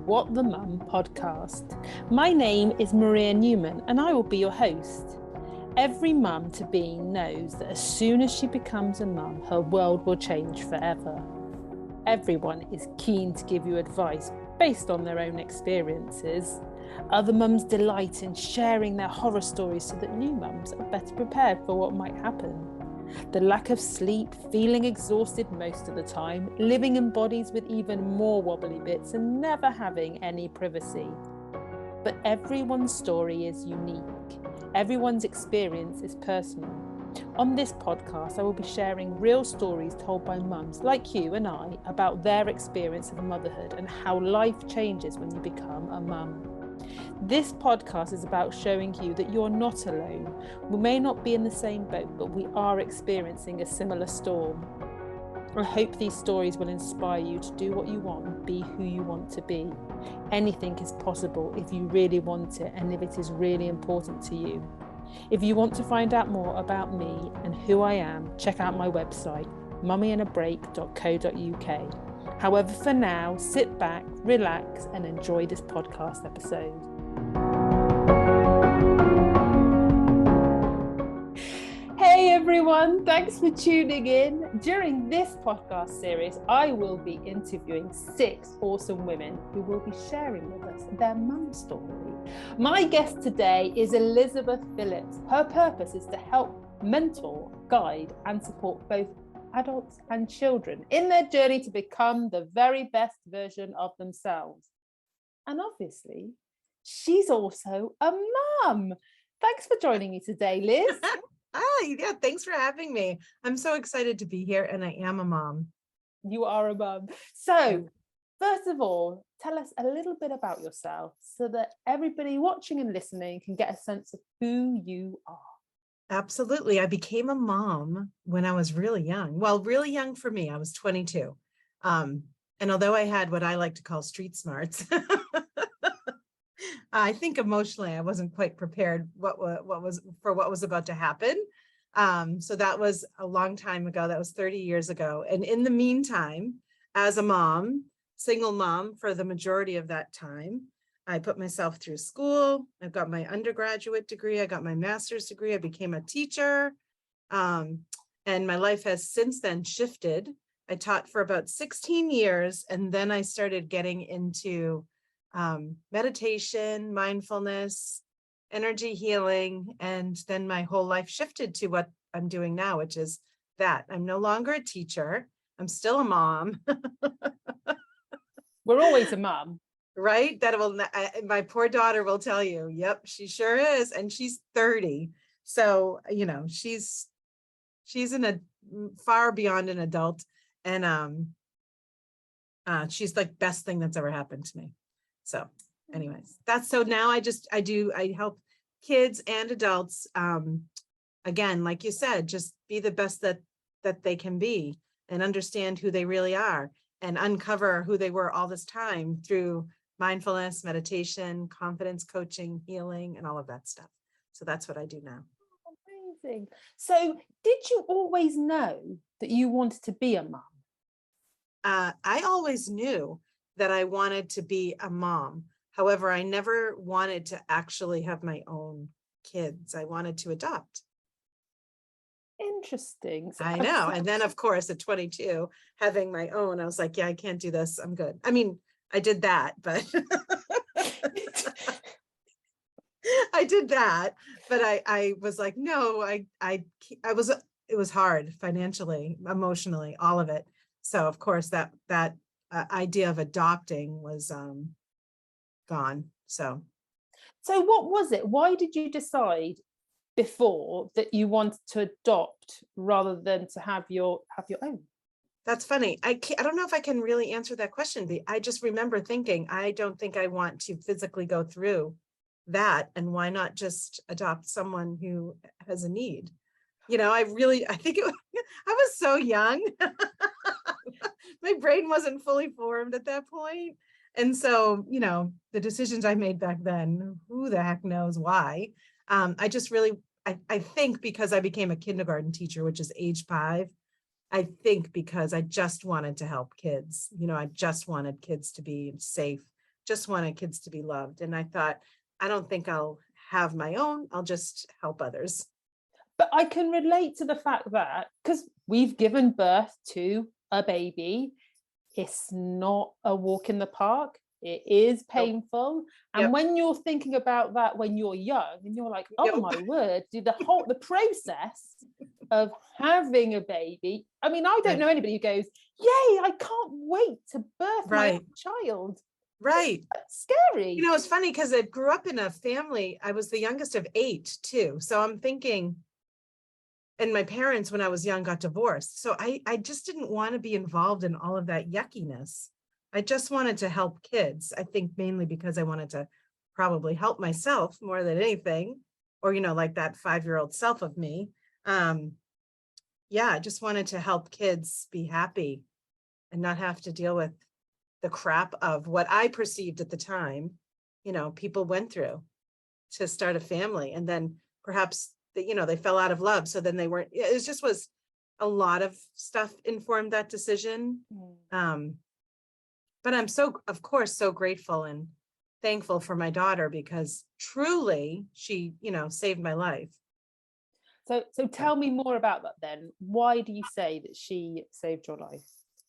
What the Mum podcast. My name is Maria Newman and I will be your host. Every mum to be knows that as soon as she becomes a mum, her world will change forever. Everyone is keen to give you advice based on their own experiences. Other mums delight in sharing their horror stories so that new mums are better prepared for what might happen. The lack of sleep, feeling exhausted most of the time, living in bodies with even more wobbly bits and never having any privacy. But everyone's story is unique. Everyone's experience is personal. On this podcast, I will be sharing real stories told by mums like you and I about their experience of motherhood and how life changes when you become a mum. This podcast is about showing you that you're not alone. We may not be in the same boat, but we are experiencing a similar storm. I hope these stories will inspire you to do what you want, be who you want to be. Anything is possible if you really want it and if it is really important to you. If you want to find out more about me and who I am, check out my website, mummyinabreak.co.uk. However, for now, sit back, relax, and enjoy this podcast episode. Hey everyone, thanks for tuning in. During this podcast series, I will be interviewing 6 awesome women who will be sharing with us their mum story. My guest today is Elizabeth Phillips. Her purpose is to help mentor, guide, and support both adults and children in their journey to become the very best version of themselves. And obviously, she's also a mum. Thanks for joining me today, Liz. Yeah, thanks for having me. I'm so excited to be here, and I am a mom. You are a mum. So, first of all, tell us a little bit about yourself so that everybody watching and listening can get a sense of who you are. Absolutely. I became a mom when I was really young. Well, really young for me. I was 22. And although I had what I like to call street smarts, I think emotionally I wasn't quite prepared what was about to happen. So that was a long time ago. That was 30 years ago. And in the meantime, as a mom, single mom for the majority of that time, I put myself through school. I've got my undergraduate degree. I got my master's degree. I became a teacher. And my life has since then shifted. I taught for about 16 years, and then I started getting into meditation, mindfulness, energy healing, and then my whole life shifted to what I'm doing now, which is that I'm no longer a teacher. I'm still a mom. We're always a mum. Right? My poor daughter will tell you, yep, she sure is. And she's 30. So, she's in a far beyond an adult. And she's like best thing that's ever happened to me. So anyways, now I help kids and adults, again, like you said, just be the best that they can be and understand who they really are and uncover who they were all this time through mindfulness, meditation, confidence coaching, healing, and all of that stuff. So that's what I do now. Amazing. So did you always know that you wanted to be a mom? I always knew that I wanted to be a mom. However, I never wanted to actually have my own kids. I wanted to adopt. Interesting. I know. And then, of course, at 22, having my own, I was like, yeah, I can't do this. I'm good. I mean, I did that, but I did that, but I was like, no, it was hard financially, emotionally, all of it. So of course that idea of adopting was gone. So what was it? Why did you decide before that you wanted to adopt rather than to have your own? That's funny. I don't know if I can really answer that question. I just remember thinking, I don't think I want to physically go through that. And why not just adopt someone who has a need? I think I was so young. My brain wasn't fully formed at that point. And so, the decisions I made back then, who the heck knows why? I just really, I think because I became a kindergarten teacher, which is age 5, I think because I just wanted to help kids. I just wanted kids to be safe, just wanted kids to be loved. And I thought, I don't think I'll have my own. I'll just help others. But I can relate to the fact that because we've given birth to a baby, it's not a walk in the park. It is painful. And Yep. when you're thinking about that when you're young and you're like, oh Nope. my word, the process of having a baby. I mean, I don't know anybody who goes, yay, I can't wait to birth my own child. Right. It's scary. You know, it's funny because I grew up in a family. I was the youngest of 8 too. So I'm thinking, and my parents, when I was young, got divorced. So I just didn't want to be involved in all of that yuckiness. I just wanted to help kids. I think mainly because I wanted to probably help myself more than anything, or, you know, like that 5-year-old self of me. Yeah, I just wanted to help kids be happy and not have to deal with the crap of what I perceived at the time, you know, people went through to start a family. And then perhaps, you know, they fell out of love. So then they weren't, it just was a lot of stuff informed that decision. But I'm so, of course, so grateful and thankful for my daughter because truly she, you know, saved my life. So tell me more about that then. Why do you say that she saved your life?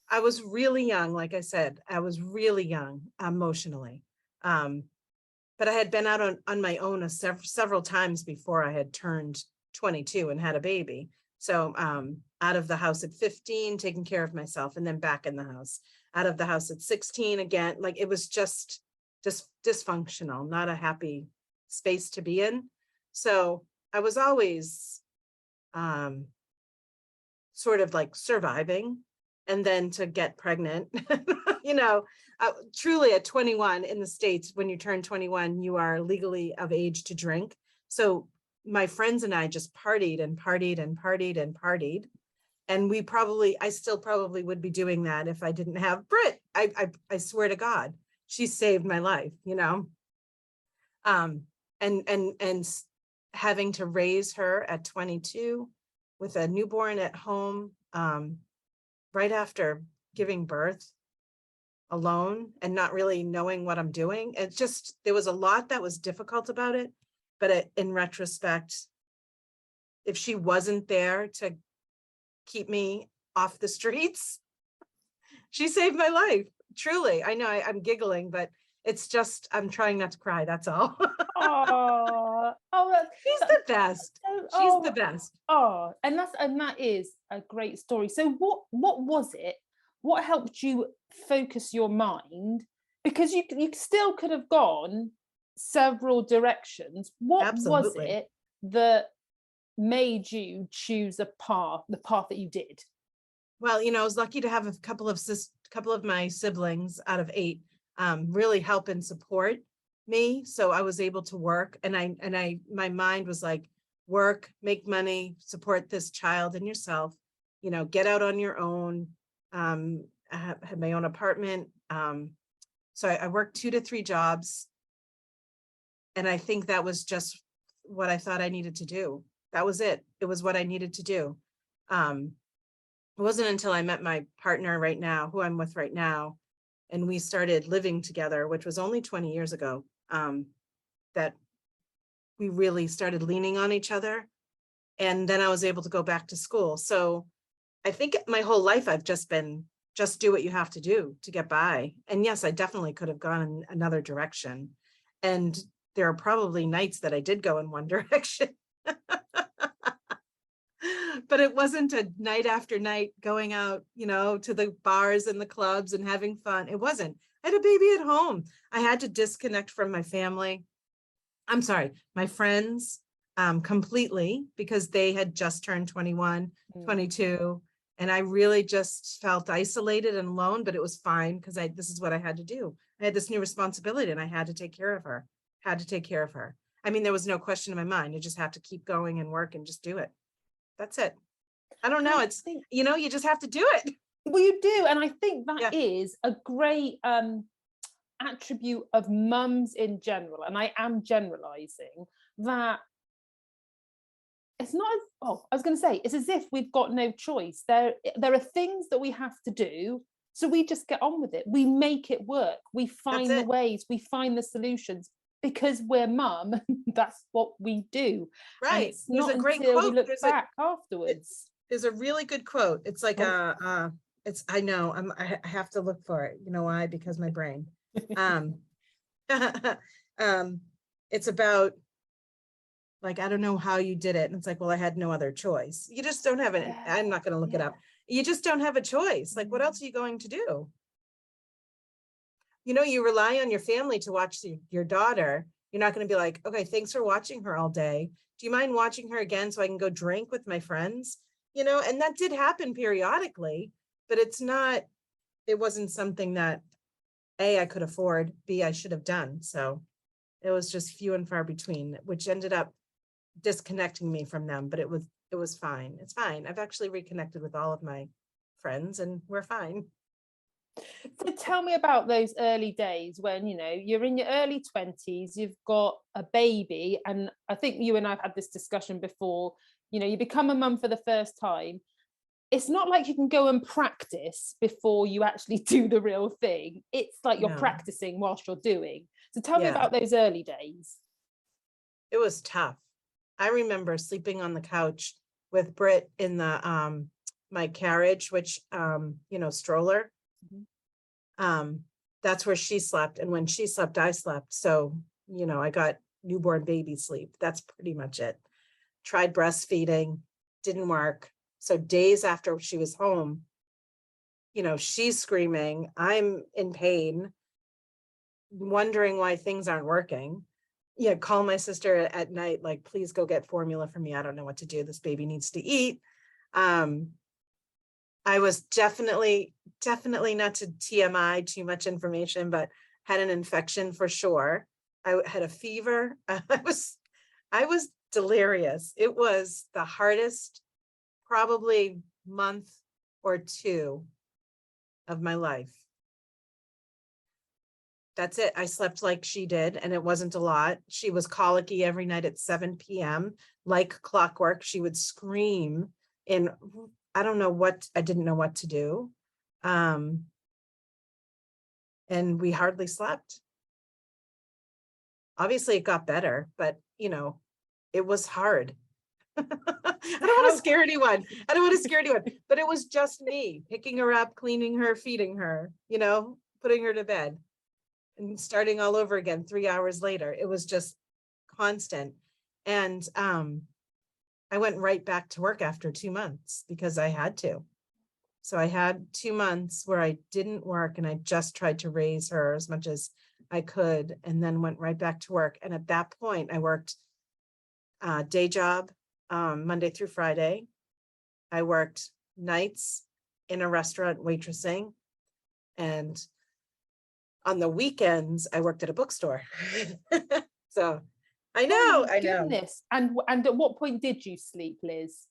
I was really young. Like I said, I was really young emotionally. But I had been out on my own several times before I had turned 22 and had a baby. So out of the house at 15, taking care of myself, and then back in the house. Out of the house at 16 again. Like it was just dysfunctional, not a happy space to be in. So I was always sort of like surviving, and then to get pregnant, you know, truly at 21 in the States, when you turn 21, you are legally of age to drink. So my friends and I just partied and partied and partied and partied. And I still probably would be doing that if I didn't have Britt. I swear to God, she saved my life, you know. And having to raise her at 22 with a newborn at home, right after giving birth alone and not really knowing what I'm doing. It just, there was a lot that was difficult about it. But in retrospect, if she wasn't there to keep me off the streets, she saved my life. Truly. I know I'm giggling, but it's just, I'm trying not to cry. That's all. She's the best. She's the best. And that is a great story. So what was it? What helped you focus your mind? Because you still could have gone several directions. What Absolutely. was it that made you choose the path that you did? Well, you know, I was lucky to have a couple of my siblings out of 8 really help and support me. So I was able to work, and my mind was like, work, make money, support this child and yourself, you know, get out on your own. I had my own apartment. So I worked 2 to 3 jobs. And I think that was just what I thought I needed to do. That was it. It was what I needed to do. It wasn't until I met my partner right now, who I'm with right now, and we started living together, which was only 20 years ago, that we really started leaning on each other. And then I was able to go back to school. So I think my whole life I've just been, just do what you have to do to get by. And yes, I definitely could have gone in another direction. And there are probably nights that I did go in one direction. But it wasn't a night after night going out, you know, to the bars and the clubs and having fun. It wasn't. I had a baby at home. I had to disconnect from my family. I'm sorry, my friends completely, because they had just turned 21, 22. And I really just felt isolated and alone, but it was fine because this is what I had to do. I had this new responsibility and I had to take care of her, I mean, there was no question in my mind. You just have to keep going and work and just do it. That's it. I don't know. It's, you know, you just have to do it. Well, you do. And I think that is a great attribute of mums in general. And I am generalizing that it's not, I was going to say, it's as if we've got no choice. There are things that we have to do So we just get on with it. We make it work. We find the ways, we find the solutions because we're mum. That's what we do. Right. And it's There's not a great until we quote. look back afterwards. There's a really good quote. It's like I know I have to look for it. You know why? Because my brain. Um, it's about, like, I don't know how you did it. And it's like, well, I had no other choice. You just don't have it. I'm not going to look it up. You just don't have a choice. Like, what else are you going to do? You know, you rely on your family to watch your daughter. You're not going to be like, okay, thanks for watching her all day. Do you mind watching her again so I can go drink with my friends? You know, and that did happen periodically, but it wasn't something that A, I could afford, B, I should have done. So it was just few and far between, which ended up disconnecting me from them, but it was fine. It's fine. I've actually reconnected with all of my friends and we're fine. So tell me about those early days when, you know, you're in your early 20s, you've got a baby. And I think you and I've had this discussion before, you know, you become a mum for the first time. It's not like you can go and practice before you actually do the real thing. It's like you're practicing whilst you're doing. So tell me about those early days. It was tough. I remember sleeping on the couch with Britt in the my carriage, which you know, stroller. That's where she slept. And when she slept, I slept. So, you know, I got newborn baby sleep. That's pretty much it. Tried breastfeeding, didn't work. So days after she was home, you know, she's screaming, I'm in pain, wondering why things aren't working. Yeah, call my sister at night, like, please go get formula for me. I don't know what to do. This baby needs to eat. I was definitely not to TMI, too much information, but had an infection for sure. I had a fever. I was delirious. It was the hardest, probably month or two of my life. That's it. I slept like she did, and it wasn't a lot. She was colicky every night at 7 p.m. like clockwork. She would scream in, I don't know what, I didn't know what to do. And we hardly slept. Obviously it got better, but you know, it was hard. I don't want to scare anyone. But it was just me picking her up, cleaning her, feeding her, you know, putting her to bed and starting all over again 3 hours later. It was just constant. And I went right back to work after 2 months because I had to. So I had 2 months where I didn't work and I just tried to raise her as much as I could, and then went right back to work. And at that point I worked day job, Monday through Friday. I worked nights in a restaurant waitressing, and on the weekends I worked at a bookstore. So I know. Goodness. And at what point did you sleep, Liz?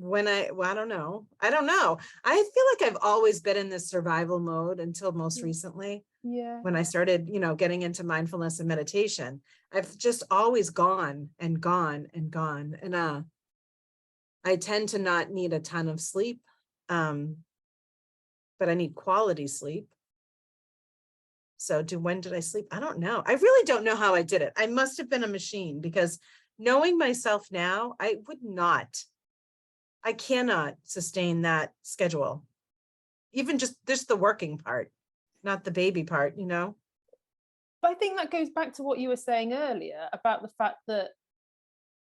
I don't know. I feel like I've always been in this survival mode until most recently. Yeah. When I started, you know, getting into mindfulness and meditation, I've just always gone and gone and gone. And I tend to not need a ton of sleep. But I need quality sleep. So when did I sleep? I don't know. I really don't know how I did it. I must have been a machine, because knowing myself now, I cannot sustain that schedule. Even just the working part, not the baby part, you know? But I think that goes back to what you were saying earlier about the fact that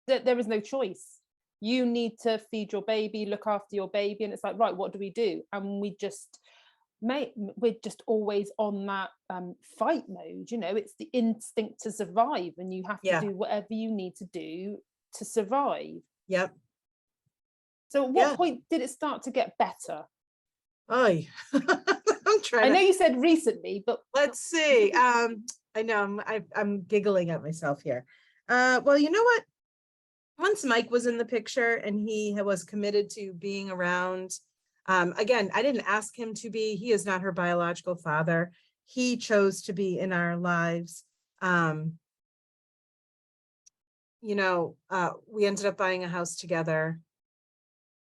there is no choice. You need to feed your baby, look after your baby. And it's like, right, what do we do? And we're just always on that fight mode. You know, it's the instinct to survive, and you have to do whatever you need to do to survive. Yep. So at what point did it start to get better? Oh, I know you said recently, but let's see. I know I'm giggling at myself here. Well, you know what? Once Mike was in the picture and he was committed to being around, again, I didn't ask him to be. He is not her biological father. He chose to be in our lives. You know, we ended up buying a house together.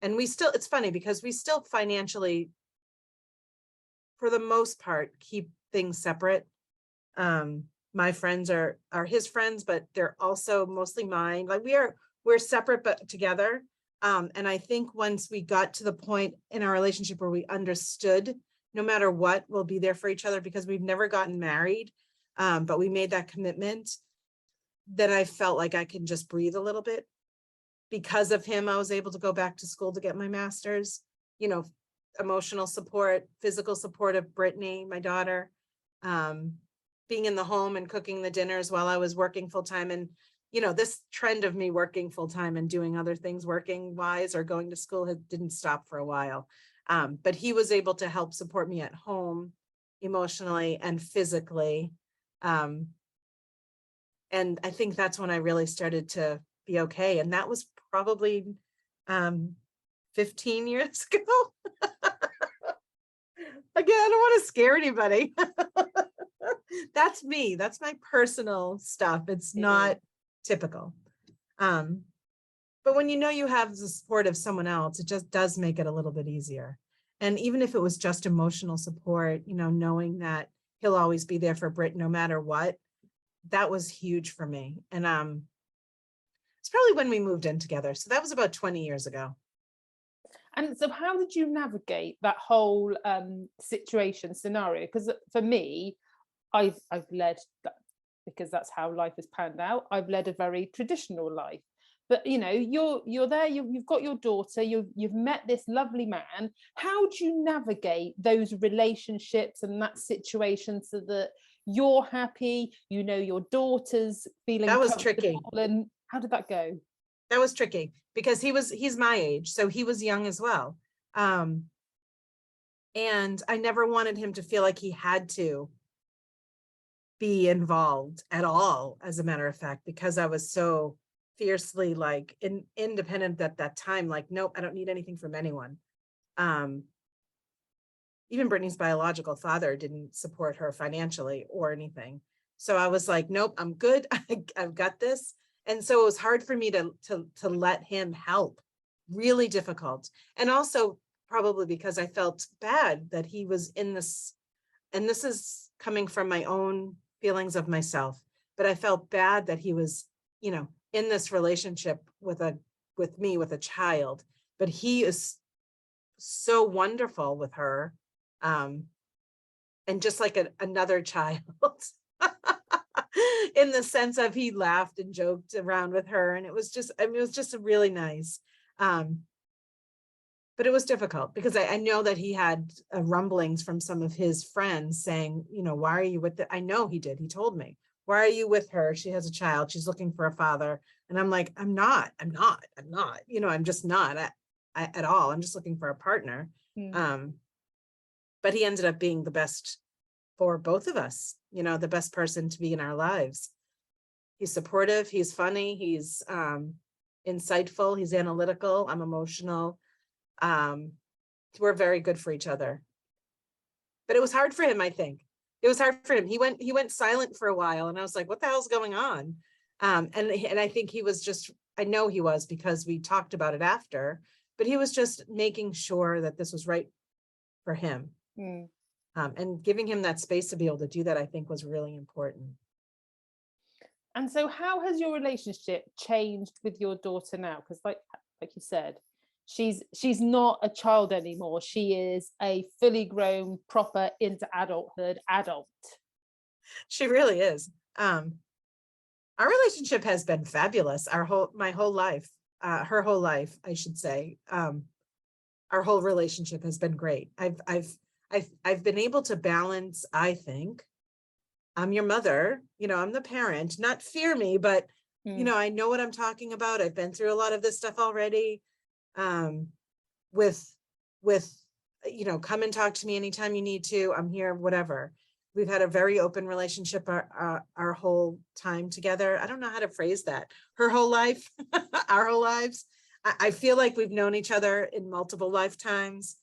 And it's funny because we still financially for the most part, keep things separate. My friends are his friends, but they're also mostly mine. Like we're separate but together. And I think once we got to the point in our relationship where we understood no matter what, we'll be there for each other, because we've never gotten married. But we made that commitment, that I felt like I can just breathe a little bit. Because of him, I was able to go back to school to get my master's, emotional support, physical support of Brittany, my daughter, being in the home and cooking the dinners while I was working full time. And, this trend of me working full time and doing other things working wise or going to school didn't stop for a while. But he was able to help support me at home emotionally and physically. And I think that's when I really started to be okay. And that was probably 15 years ago. Again, I don't want to scare anybody. That's me. That's my personal stuff. It's not typical. But when you have the support of someone else, it just does make it a little bit easier. And even if it was just emotional support, knowing that he'll always be there for Brit no matter what, that was huge for me. And it's probably when we moved in together. So that was about 20 years ago. And so how did you navigate that whole scenario? Because for me, I've led, because that's how life has panned out, I've led a very traditional life. But you're there, you've got your daughter, you've met this lovely man. How do you navigate those relationships and that situation so that you're happy, your daughter's feeling that was comfortable? tricky. And how did that go? That was tricky because he's my age, so he was young as well. And I never wanted him to feel like he had to be involved at all, as a matter of fact, because I was so fiercely independent at that time. Like, nope, I don't need anything from anyone. Even Brittany's biological father didn't support her financially or anything. So I was like, nope, I'm good. I've got this. And so it was hard for me to let him help. Really difficult. And also probably because I felt bad that he was in this, and this is coming from my own feelings of myself, but I felt bad that he was, in this relationship with me, with a child, but he is so wonderful with her. And just like another child, in the sense of he laughed and joked around with her. And it was just really nice. But it was difficult because I know that he had rumblings from some of his friends saying, why are you with I know he did. He told me, why are you with her? She has a child. She's looking for a father. And I'm like, I'm not, I'm just not at all. I'm just looking for a partner. But he ended up being the best for both of us, the best person to be in our lives. He's supportive. He's funny. He's insightful. He's analytical. I'm emotional. We're very good for each other. But it was hard for him, I think. It was hard for him. He went silent for a while, and I was like, what the hell's going on? And I think he was just, I know he was, because we talked about it after, but he was just making sure that this was right for him. And giving him that space to be able to do that, I think, was really important. And so how has your relationship changed with your daughter now? Because like you said, she's not a child anymore. She is a fully grown, proper into adulthood adult. She really is. Our relationship has been fabulous. My whole life, her whole life, I should say. Our whole relationship has been great. I've been able to balance, I think. I'm your mother, I'm the parent, not fear me, but I know what I'm talking about. I've been through a lot of this stuff already. With come and talk to me anytime you need to. I'm here, whatever. We've had a very open relationship our whole time together. I don't know how to phrase that. Her whole life, our whole lives. I feel like we've known each other in multiple lifetimes.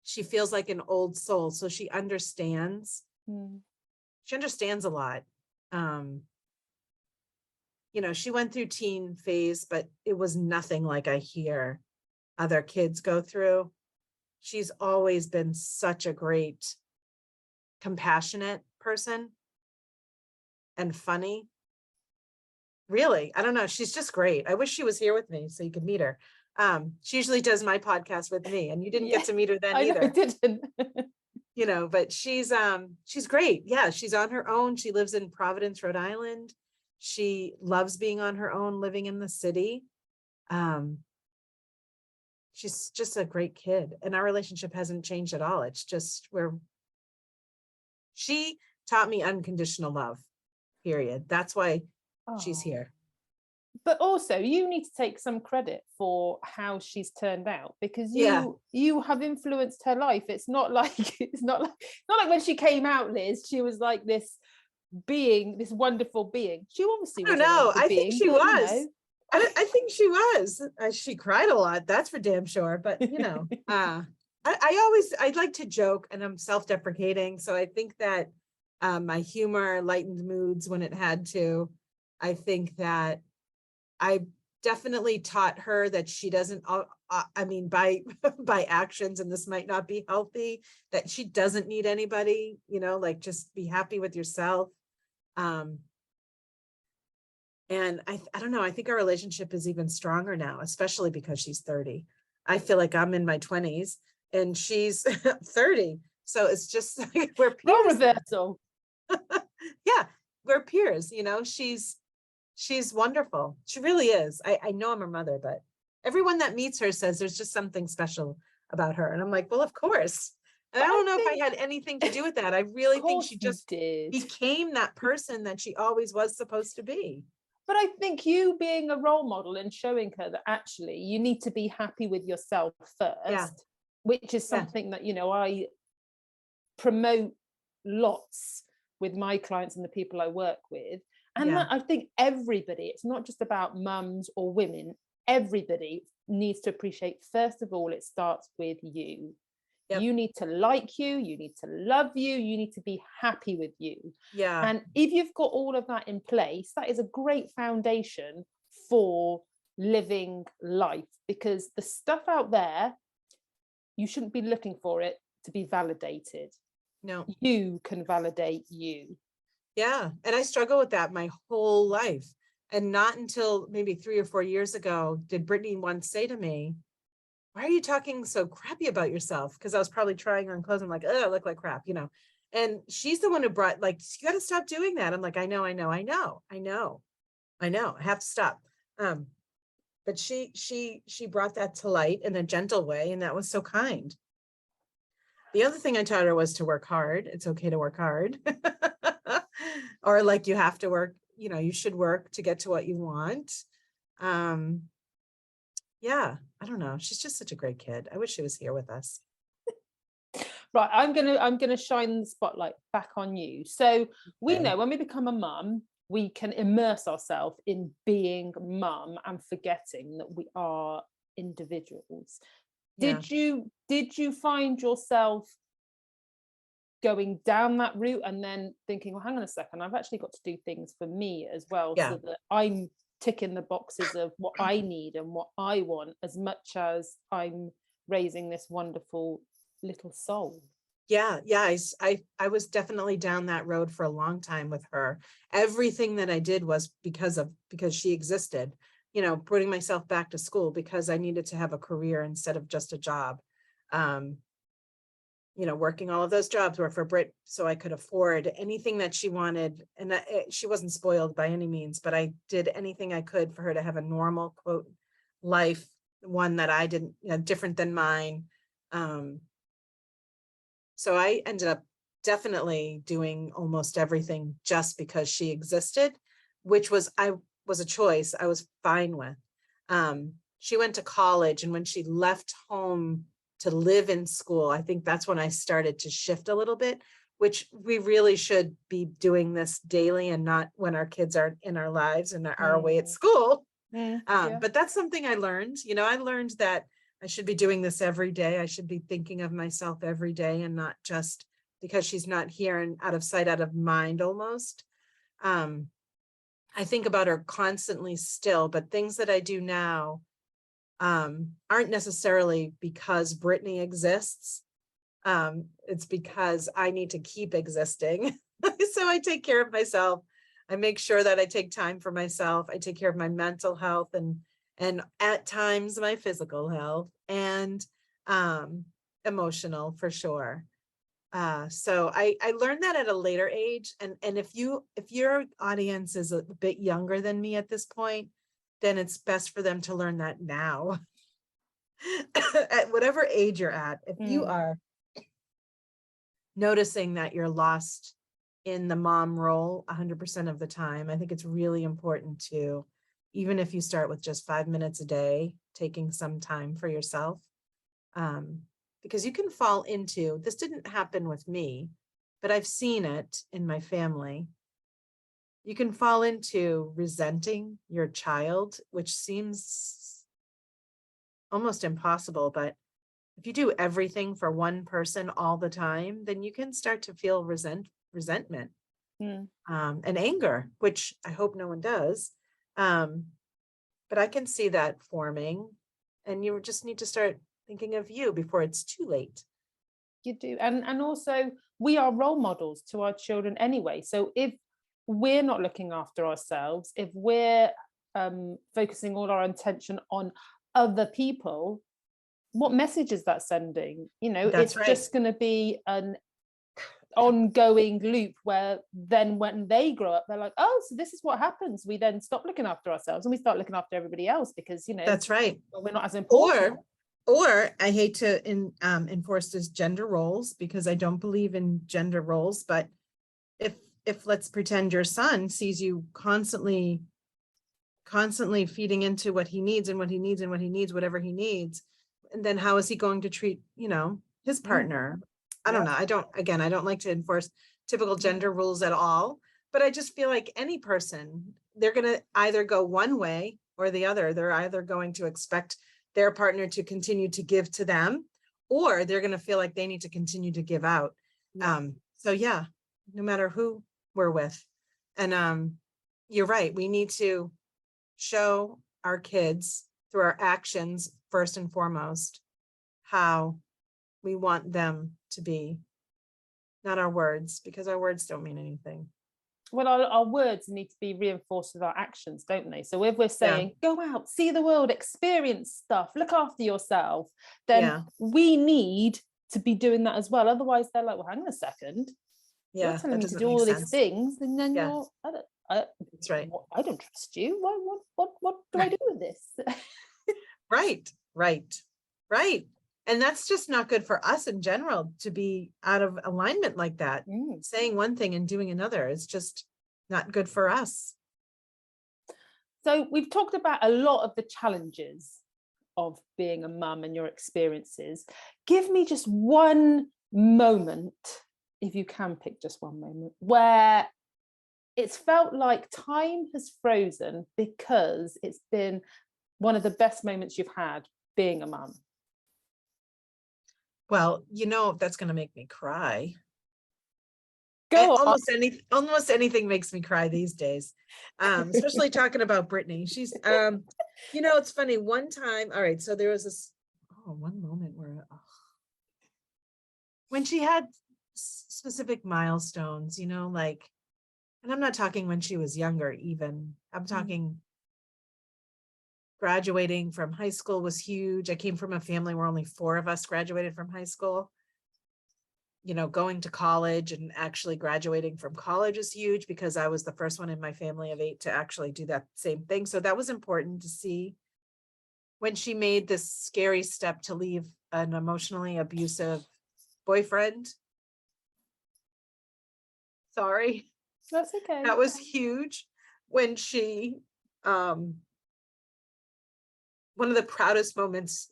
She feels like an old soul, so she understands. She understands a lot. She went through teen phase, but it was nothing like I hear other kids go through. she's always been such a great, compassionate person and funny. Really, I don't know. She's just great. I wish she was here with me so you could meet her. She usually does my podcast with me, and you didn't get to meet her then I know, I either. didn't. But she's great. Yeah, she's on her own. She lives in Providence, Rhode Island. She loves being on her own, living in the city. She's just a great kid, and our relationship hasn't changed at all. It's just she taught me unconditional love, period. That's why she's Oh. here. But also you need to take some credit for how she's turned out, because Yeah. you have influenced her life. It's not like not like when she came out, Liz, she was like this being, this wonderful being. She obviously I don't was a know. wonderful I think being, she but was. I think she was. She cried a lot. That's for damn sure. But I like to joke, and I'm self-deprecating. So I think that my humor lightened moods when it had to. I think that I definitely taught her that she doesn't, by by actions, and this might not be healthy, that she doesn't need anybody, like just be happy with yourself. And I don't know, I think our relationship is even stronger now, especially because she's 30. I feel like I'm in my 20s and she's 30. So it's just like we're role peers. reversal. Yeah, we're peers, she's wonderful. She really is. I know I'm her mother, but everyone that meets her says there's just something special about her. And I'm like, well, of course. And I don't know if I had anything to do with that. I really think she just became that person that she always was supposed to be. But I think you being a role model and showing her that actually you need to be happy with yourself first, which is something that, I promote lots with my clients and the people I work with. And that I think everybody, it's not just about mums or women, everybody needs to appreciate, first of all, it starts with you. You need to like you need to love you need to be happy with you. And if you've got all of that in place, that is a great foundation for living life, because the stuff out there, you shouldn't be looking for it to be validated. No, you can validate you. And I struggle with that my whole life, and not until maybe 3 or 4 years ago did Brittany once say to me, why are you talking so crappy about yourself? Because I was probably trying on clothes. I'm like, oh, I look like crap, And she's the one who brought, like, you got to stop doing that. I'm like, I know. I have to stop. But she brought that to light in a gentle way, and that was so kind. The other thing I taught her was to work hard. It's okay to work hard. Or like you have to work, you should work to get to what you want. I don't know. She's just such a great kid. I wish she was here with us. Right, I'm gonna shine the spotlight back on you. So we know when we become a mum, we can immerse ourselves in being mum and forgetting that we are individuals. Did you find yourself going down that route and then thinking, well, hang on a second, I've actually got to do things for me as well, so that I'm ticking the boxes of what I need and what I want, as much as I'm raising this wonderful little soul? I was definitely down that road for a long time with her. Everything that I did was because she existed, putting myself back to school because I needed to have a career instead of just a job. Working all of those jobs were for Brit so I could afford anything that she wanted. And she wasn't spoiled by any means, but I did anything I could for her to have a normal, quote, life, one that I didn't, different than mine. So I ended up definitely doing almost everything just because she existed, which was a choice I was fine with. She went to college, and when she left home to live in school, I think that's when I started to shift a little bit, which we really should be doing this daily and not when our kids are in our lives and are away at school. But that's something I learned. I learned that I should be doing this every day. I should be thinking of myself every day, and not just because she's not here and out of sight, out of mind almost. I think about her constantly still, but things that I do now, aren't necessarily because Brittany exists. It's because I need to keep existing. So I take care of myself. I make sure that I take time for myself. I take care of my mental health and at times my physical health and emotional for sure. So I learned that at a later age. And if your audience is a bit younger than me at this point, then it's best for them to learn that now. At whatever age you're at, if you are noticing that you're lost in the mom role 100% of the time, I think it's really important to, even if you start with just 5 minutes a day, taking some time for yourself. Because you can fall into, this didn't happen with me, but I've seen it in my family. You can fall into resenting your child, which seems almost impossible, but if you do everything for one person all the time, then you can start to feel resentment and anger, which I hope no one does. But I can see that forming, and you just need to start thinking of you before it's too late. You do. And also we are role models to our children anyway. So if we're not looking after ourselves, if we're focusing all our attention on other people, what message is that sending? That's it's right. just going to be an ongoing loop where then when they grow up, they're like, oh, so this is what happens. We then stop looking after ourselves and we start looking after everybody else because, That's right. we're not as important. Or I hate to enforce this gender roles because I don't believe in gender roles, but if let's pretend your son sees you constantly feeding into what he needs and what he needs and what he needs, whatever he needs, and then how is he going to treat, his partner? I don't know. I don't like to enforce typical gender rules at all, but I just feel like any person, they're going to either go one way or the other. They're either going to expect their partner to continue to give to them, or they're going to feel like they need to continue to give out. So yeah, no matter who we're with. And you're right. We need to show our kids through our actions, first and foremost, how we want them to be, not our words, because our words don't mean anything. Well, our words need to be reinforced with our actions, don't they? So if we're saying, go out, see the world, experience stuff, look after yourself, then we need to be doing that as well. Otherwise, they're like, well, hang on a second. You're telling me to do all these things, and then that's right. I don't trust you. What do I do with this? Right. And that's just not good for us in general to be out of alignment like that. Saying one thing and doing another is just not good for us. So we've talked about a lot of the challenges of being a mum and your experiences. Give me just one moment, if you can pick just one moment, where it's felt like time has frozen because it's been one of the best moments you've had being a mum. Well, that's going to make me cry. Go on. Almost anything makes me cry these days, especially talking about Brittany. She's, it's funny. One time, all right, so there was this, one moment where, when she had specific milestones, like, and I'm not talking when she was younger, even. I'm talking graduating from high school was huge. I came from a family where only 4 of us graduated from high school. Going to college and actually graduating from college is huge because I was the first one in my family of 8 to actually do that same thing. So that was important to see. When she made this scary step to leave an emotionally abusive boyfriend. Sorry. That's okay. That was huge. When she, one of the proudest moments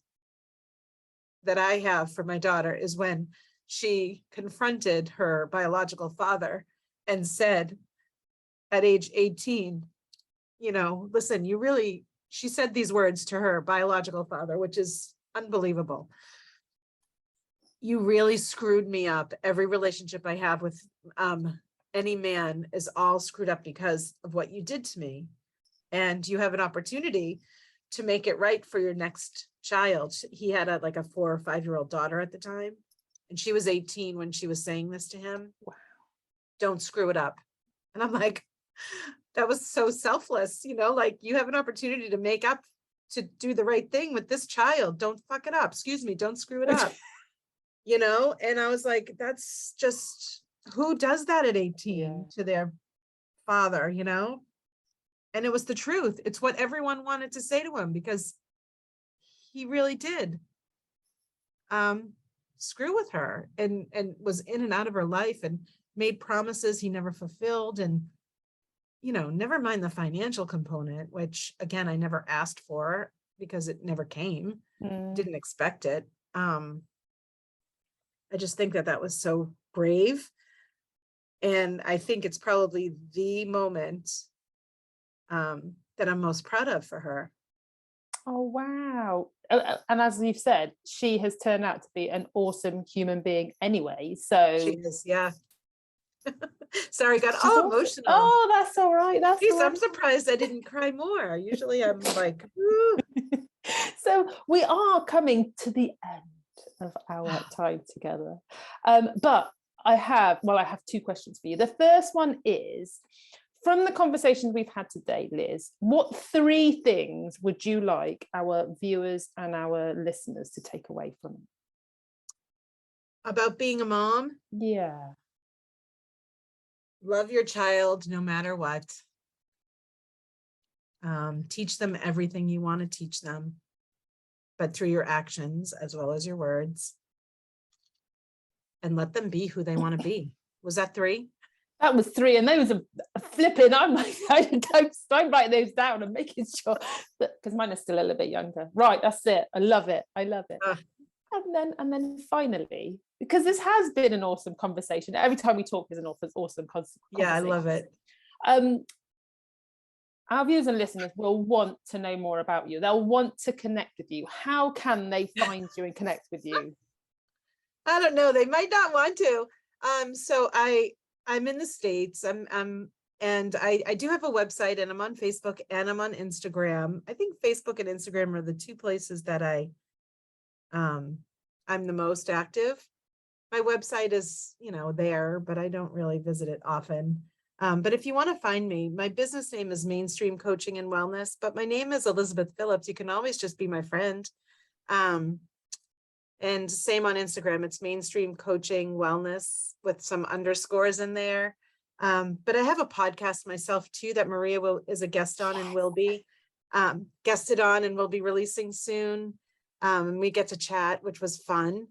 that I have for my daughter is when she confronted her biological father and said at age 18, listen, she said these words to her biological father, which is unbelievable. You really screwed me up. Every relationship I have with any man is all screwed up because of what you did to me. And you have an opportunity to make it right for your next child. He had like a 4 or 5-year-old daughter at the time, and she was 18 when she was saying this to him. Wow. Don't screw it up. And I'm like, that was so selfless, like you have an opportunity to make up, to do the right thing with this child. Don't fuck it up. Excuse me. Don't screw it up. And I was like, that's just, who does that at 18 to their father, And it was the truth. It's what everyone wanted to say to him, because he really did screw with her and was in and out of her life and made promises he never fulfilled. And, never mind the financial component, which again, I never asked for because it never came. Didn't expect it. I just think that was so brave. And I think it's probably the moment that I'm most proud of for her. Oh, wow. And as you've said, she has turned out to be an awesome human being anyway. So she is, yeah. Sorry, got she's all awesome. emotional. Oh, that's all right. I'm surprised I didn't cry more. Usually I'm like, ooh. So we are coming to the end of our time together. But I have 2 questions for you. The first one is, from the conversations we've had today, Liz, what 3 things would you like our viewers and our listeners to take away from it? About being a mom? Yeah. Love your child no matter what. Teach them everything you want to teach them, but through your actions as well as your words. And let them be who they want to be. Was that 3? That was 3, and those are flipping. I'm like, don't write those down and making sure that, because mine are still a little bit younger. Right, that's it. I love it. And then finally, because this has been an awesome conversation. Every time we talk is an awesome conversation. Yeah, I love it. Our viewers and listeners will want to know more about you. They'll want to connect with you. How can they find you and connect with you? I don't know. They might not want to. So I'm in the States. And I do have a website, and I'm on Facebook and I'm on Instagram. I think Facebook and Instagram are the 2 places that I'm the most active. My website is, there, but I don't really visit it often. But if you want to find me, my business name is Mainstream Coaching and Wellness, but my name is Elizabeth Phillips. You can always just be my friend. And same on Instagram, it's Mainstream Coaching Wellness with some underscores in there. But I have a podcast myself too that Maria is a guest on and will be guested on and will be releasing soon. And we get to chat, which was fun.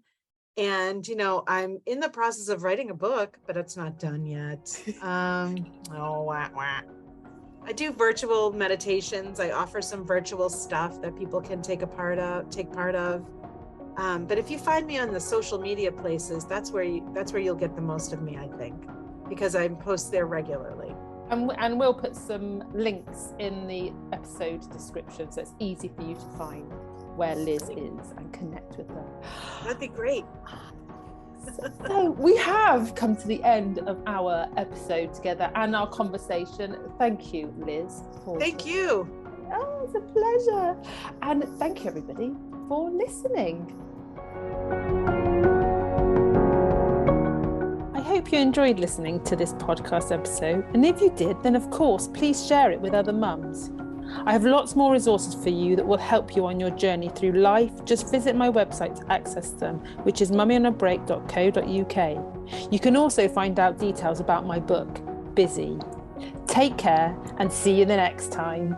And, I'm in the process of writing a book, but it's not done yet. I do virtual meditations. I offer some virtual stuff that people can take part of. But if you find me on the social media places, that's where you'll get the most of me, I think, because I post there regularly. And we'll put some links in the episode description, so it's easy for you to find where Liz is and connect with her. That'd be great. So we have come to the end of our episode together and our conversation. Thank you, Liz. Thank you. Oh, it's a pleasure. And thank you, everybody, for listening. I hope you enjoyed listening to this podcast episode. And if you did, then of course, please share it with other mums. I have lots more resources for you that will help you on your journey through life. Just visit my website to access them, which is mummyonabreak.co.uk. You can also find out details about my book, Busy. Take care and see you the next time.